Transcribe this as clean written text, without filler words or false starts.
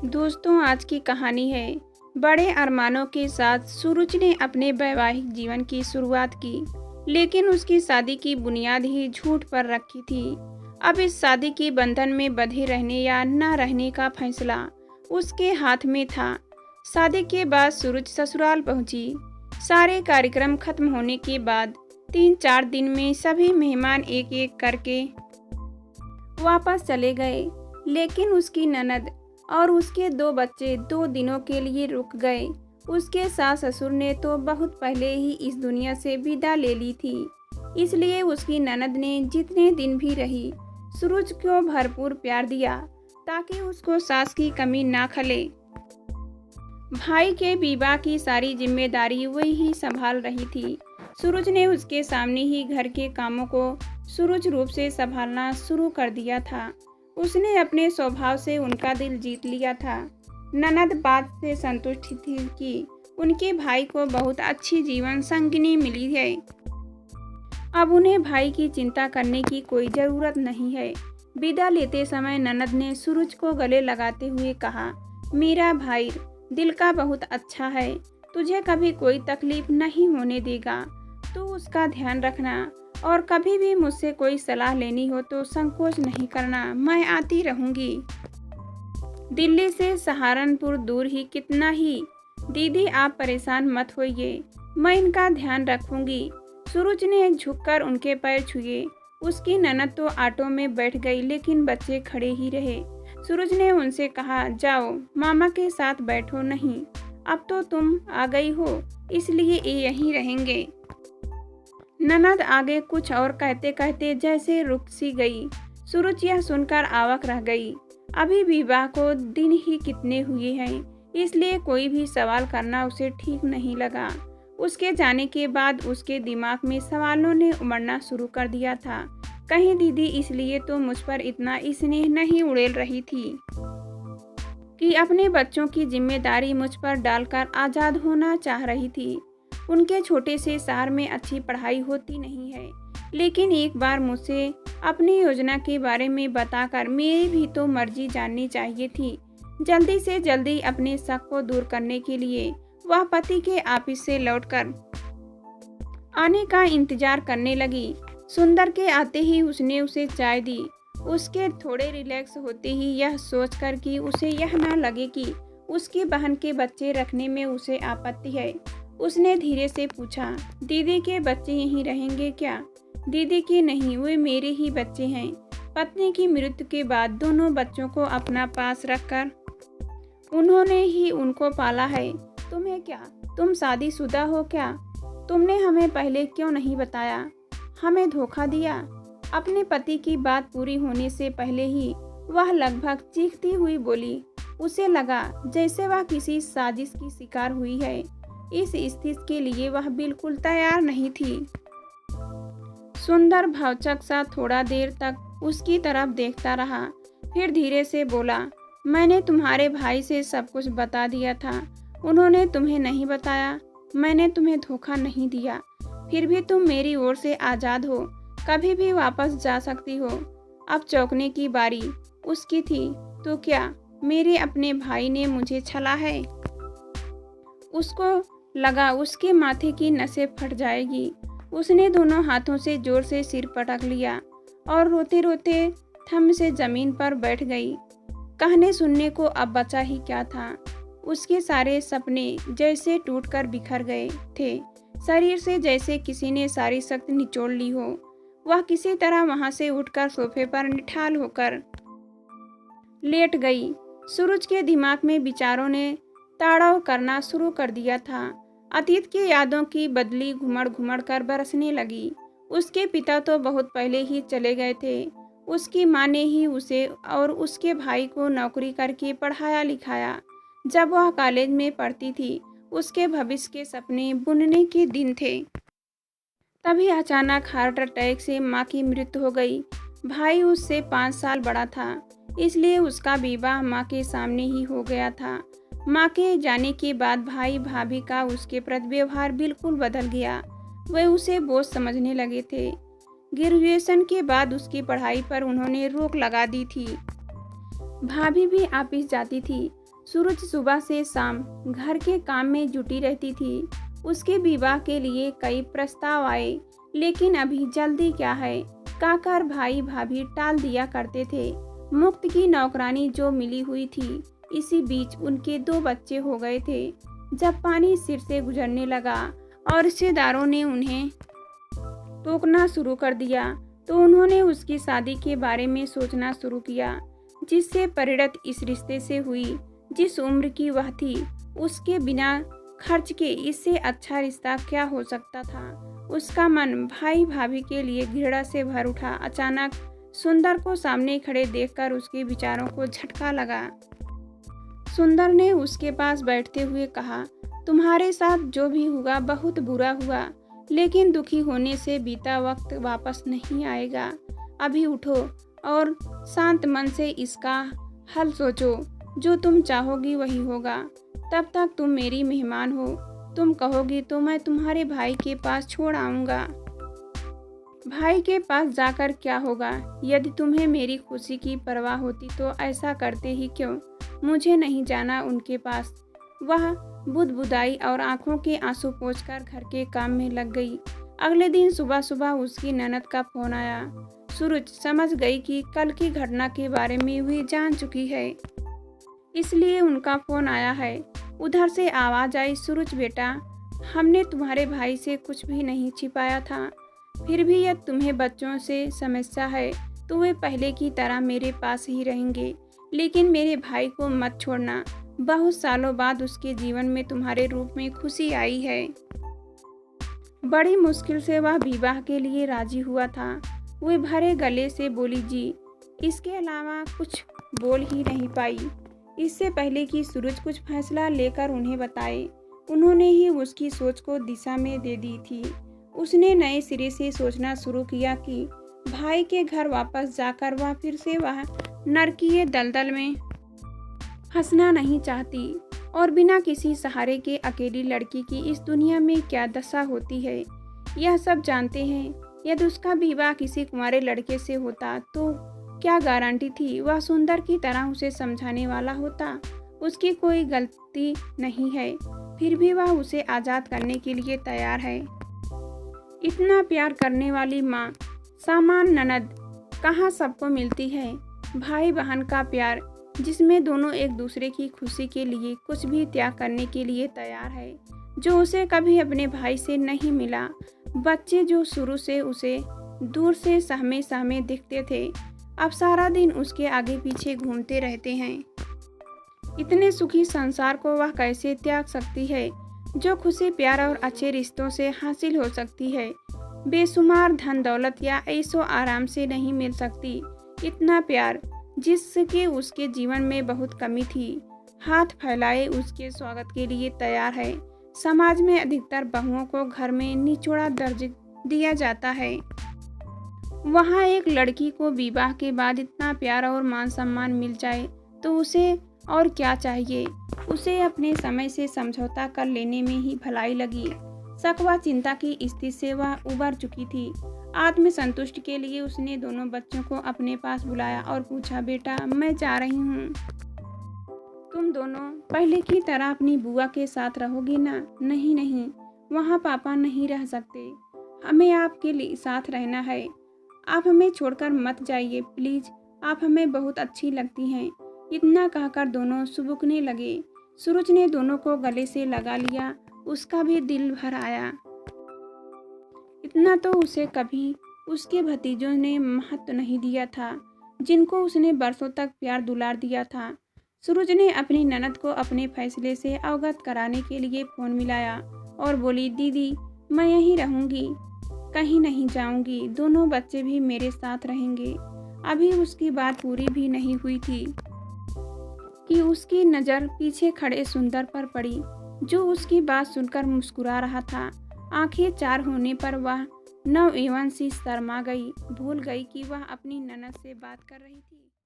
दोस्तों, आज की कहानी है बड़े अरमानों के साथ सूरज ने अपने वैवाहिक जीवन की शुरुआत की, लेकिन उसकी शादी की बुनियाद ही झूठ पर रखी थी। अब इस शादी के बंधन में बंधे रहने या न रहने का फैसला उसके हाथ में था। शादी के बाद सूरज ससुराल पहुंची। सारे कार्यक्रम खत्म होने के बाद 3-4 दिन में सभी मेहमान एक एक करके वापस चले गए, लेकिन उसकी ननद और उसके 2 बच्चे 2 दिनों के लिए रुक गए। उसके सास ससुर ने तो बहुत पहले ही इस दुनिया से विदा ले ली थी, इसलिए उसकी ननद ने जितने दिन भी रही सूरज को भरपूर प्यार दिया ताकि उसको सास की कमी ना खले। भाई के विवाह की सारी जिम्मेदारी वही ही संभाल रही थी। सूरज ने उसके सामने ही घर के कामों को सूरज रूप से संभालना शुरू कर दिया था। उसने अपने स्वभाव से उनका दिल जीत लिया था। ननद बात से संतुष्ट थी कि उनके भाई को बहुत अच्छी जीवन संगिनी मिली है। अब उन्हें भाई की चिंता करने की कोई ज़रूरत नहीं है। विदा लेते समय ननद ने सूरज को गले लगाते हुए कहा, मेरा भाई दिल का बहुत अच्छा है, तुझे कभी कोई तकलीफ नहीं होने देगा। तू उसका ध्यान रखना और कभी भी मुझसे कोई सलाह लेनी हो तो संकोच नहीं करना, मैं आती रहूंगी। दिल्ली से सहारनपुर दूर ही कितना ही। दीदी आप परेशान मत होइए, मैं इनका ध्यान रखूंगी। सूरज ने झुककर उनके पैर छुए। उसकी ननद तो ऑटो में बैठ गई, लेकिन बच्चे खड़े ही रहे। सूरज ने उनसे कहा, जाओ मामा के साथ बैठो। नहीं, अब तो तुम आ गई हो, इसलिए ये यहीं रहेंगे। ननद आगे कुछ और कहते कहते जैसे रुक सी गई। सूरज यह सुनकर अवाक रह गई। अभी विवाह को दिन ही कितने हुए हैं, इसलिए कोई भी सवाल करना उसे ठीक नहीं लगा। उसके जाने के बाद उसके दिमाग में सवालों ने उमड़ना शुरू कर दिया था। कहीं दीदी इसलिए तो मुझ पर इतना स्नेह नहीं उड़ेल रही थी कि अपने बच्चों की जिम्मेदारी मुझ पर डालकर आज़ाद होना चाह रही थी। उनके छोटे से शहर में अच्छी पढ़ाई होती नहीं है, लेकिन एक बार मुझसे अपनी योजना के बारे में बताकर मेरी भी तो मर्जी जाननी चाहिए थी। जल्दी से जल्दी अपने शक को दूर करने के लिए वह पति के ऑफिस से लौटकर आने का इंतजार करने लगी। सुंदर के आते ही उसने उसे चाय दी। उसके थोड़े रिलैक्स होते ही यह सोचकर कि उसे यह ना लगे कि उसकी बहन के बच्चे रखने में उसे आपत्ति है, उसने धीरे से पूछा, दीदी के बच्चे यहीं रहेंगे क्या? दीदी के नहीं, वे मेरे ही बच्चे हैं। पत्नी की मृत्यु के बाद दोनों बच्चों को अपना पास रखकर उन्होंने ही उनको पाला है। तुम्हें क्या, तुम शादीशुदा हो क्या? तुमने हमें पहले क्यों नहीं बताया? हमें धोखा दिया। अपने पति की बात पूरी होने से पहले ही वह लगभग चीखती हुई बोली। उसे लगा जैसे वह किसी साजिश की शिकार हुई है। इस स्थिति के लिए वह बिल्कुल तैयार नहीं थी। सुंदर भावचक सा थोड़ा देर तक उसकी तरफ देखता रहा, फिर धीरे से बोला, मैंने तुम्हारे भाई से सब कुछ बता दिया था, उन्होंने तुम्हें नहीं बताया। मैंने तुम्हें धोखा नहीं दिया, फिर भी तुम मेरी ओर से आज़ाद हो, कभी भी वापस जा सकती हो। अब चौंकने की बारी उसकी थी। तो क्या मेरे अपने भाई ने मुझे छला है? उसको लगा उसके माथे की नसें फट जाएगी। उसने दोनों हाथों से जोर से सिर पटक लिया और रोते रोते थम से जमीन पर बैठ गई। कहने सुनने को अब बचा ही क्या था। उसके सारे सपने जैसे टूटकर बिखर गए थे। शरीर से जैसे किसी ने सारी शक्ति निचोड़ ली हो। वह किसी तरह वहां से उठकर सोफे पर निठाल होकर लेट गई। सूरज के दिमाग में विचारों ने ताड़ाव करना शुरू कर दिया था। अतीत की यादों की बदली घुमड़ घुमड़ कर बरसने लगी। उसके पिता तो बहुत पहले ही चले गए थे। उसकी माँ ने ही उसे और उसके भाई को नौकरी करके पढ़ाया लिखाया। जब वह कॉलेज में पढ़ती थी, उसके भविष्य के सपने बुनने के दिन थे। तभी अचानक हार्ट अटैक से माँ की मृत्यु हो गई। भाई उससे 5 साल बड़ा था, इसलिए उसका विवाह माँ के सामने ही हो गया था। माँ के जाने के बाद भाई भाभी का उसके प्रति व्यवहार बिल्कुल बदल गया। वे उसे बोझ समझने लगे थे। ग्रेजुएशन के बाद उसकी पढ़ाई पर उन्होंने रोक लगा दी थी। भाभी भी ऑफिस जाती थी। सूरज सुबह से शाम घर के काम में जुटी रहती थी। उसके विवाह के लिए कई प्रस्ताव आए, लेकिन अभी जल्दी क्या है कहकर भाई भाभी टाल दिया करते थे। मुफ्त की नौकरानी जो मिली हुई थी, इसी बीच उनके 2 बच्चे हो गए थे। जब पानी सिर से गुजरने लगा और रिश्तेदारों ने उन्हें टोकना शुरू कर दिया, तो उन्होंने उसकी शादी के बारे में सोचना शुरू किया, जिससे परिणत इस रिश्ते से हुई। जिस उम्र की वह थी, उसके बिना खर्च के इससे अच्छा रिश्ता क्या हो सकता था। उसका मन भाई भाभी के लिए घृणा से भर उठा। अचानक सुंदर को सामने खड़े देखकर उसके विचारों को झटका लगा। सुंदर ने उसके पास बैठते हुए कहा, तुम्हारे साथ जो भी हुआ बहुत बुरा हुआ, लेकिन दुखी होने से बीता वक्त वापस नहीं आएगा। अभी उठो और शांत मन से इसका हल सोचो। जो तुम चाहोगी वही होगा। तब तक तुम मेरी मेहमान हो। तुम कहोगी तो मैं तुम्हारे भाई के पास छोड़ आऊँगा। भाई के पास जाकर क्या होगा? यदि तुम्हें मेरी खुशी की परवाह होती तो ऐसा करते ही क्यों? मुझे नहीं जाना उनके पास। वह बुदबुदाई और आंखों के आंसू पोंछकर घर के काम में लग गई। अगले दिन सुबह सुबह उसकी ननद का फोन आया। सूरज समझ गई कि कल की घटना के बारे में वे जान चुकी है, इसलिए उनका फोन आया है। उधर से आवाज आई, सूरज बेटा, हमने तुम्हारे भाई से कुछ भी नहीं छिपाया था। फिर भी यदि तुम्हें बच्चों से समस्या है तो वे पहले की तरह मेरे पास ही रहेंगे, लेकिन मेरे भाई को मत छोड़ना। बहुत सालों बाद उसके जीवन में तुम्हारे रूप में खुशी आई है। बड़ी मुश्किल से वह विवाह के लिए राजी हुआ था। वे भरे गले से बोली जी, इसके अलावा कुछ बोल ही नहीं पाई। इससे पहले कि सूरज कुछ फैसला लेकर उन्हें बताए, उन्होंने ही उसकी सोच को दिशा में दे दी थी। उसने नए सिरे से सोचना शुरू किया कि भाई के घर वापस जाकर वह फिर से वह नरकीय दलदल में फंसना नहीं चाहती और बिना किसी सहारे के अकेली लड़की की इस दुनिया में क्या दशा होती है, यह सब जानते हैं। यदि उसका विवाह किसी कुंवारे लड़के से होता तो क्या गारंटी थी वह सुंदर की तरह उसे समझाने वाला होता। उसकी कोई गलती नहीं है, फिर भी वह उसे आज़ाद करने के लिए तैयार है। इतना प्यार करने वाली माँ, सामान ननद कहाँ सबको मिलती है। भाई बहन का प्यार, जिसमें दोनों एक दूसरे की खुशी के लिए कुछ भी त्याग करने के लिए तैयार है, जो उसे कभी अपने भाई से नहीं मिला। बच्चे जो शुरू से उसे दूर से सहमे सहमे दिखते थे, अब सारा दिन उसके आगे पीछे घूमते रहते हैं। इतने सुखी संसार को वह कैसे त्याग सकती है, जो खुशी प्यार और अच्छे रिश्तों से हासिल हो सकती है, बेशुमार धन दौलत या ऐशो आराम से नहीं मिल सकती। इतना प्यार जिसकी उसके जीवन में बहुत कमी थी, हाथ फैलाए उसके स्वागत के लिए तैयार है। समाज में अधिकतर बहुओं को घर में निचोड़ा दर्ज दिया जाता है। वहाँ एक लड़की को विवाह के बाद इतना प्यार और मान सम्मान मिल जाए तो उसे और क्या चाहिए। उसे अपने समय से समझौता कर लेने में ही भलाई लगी। शक व चिंता की स्थिति से वह उबर चुकी थी। आत्मसंतुष्टि के लिए उसने दोनों बच्चों को अपने पास बुलाया और पूछा, बेटा मैं जा रही हूँ, तुम दोनों पहले की तरह अपनी बुआ के साथ रहोगी ना? नहीं नहीं, वहाँ पापा नहीं रह सकते, हमें आपके लिए साथ रहना है। आप हमें छोड़कर मत जाइए प्लीज, आप हमें बहुत अच्छी लगती हैं। इतना कहकर दोनों सुबुकने लगे। सूरज ने दोनों को गले से लगा लिया, उसका भी दिल भर आया। इतना तो उसे कभी उसके भतीजों ने महत्व नहीं दिया था, जिनको उसने बरसों तक प्यार दुलार दिया था। सूरज ने अपनी ननद को अपने फैसले से अवगत कराने के लिए फोन मिलाया और बोली, दीदी मैं यहीं रहूंगी, कहीं नहीं जाऊंगी, दोनों बच्चे भी मेरे साथ रहेंगे। अभी उसकी बात पूरी भी नहीं हुई थी कि उसकी नज़र पीछे खड़े सुंदर पर पड़ी, जो उसकी बात सुनकर मुस्कुरा रहा था। आंखें चार होने पर वह नवयुवन सी शर्मा गई, भूल गई कि वह अपनी ननद से बात कर रही थी।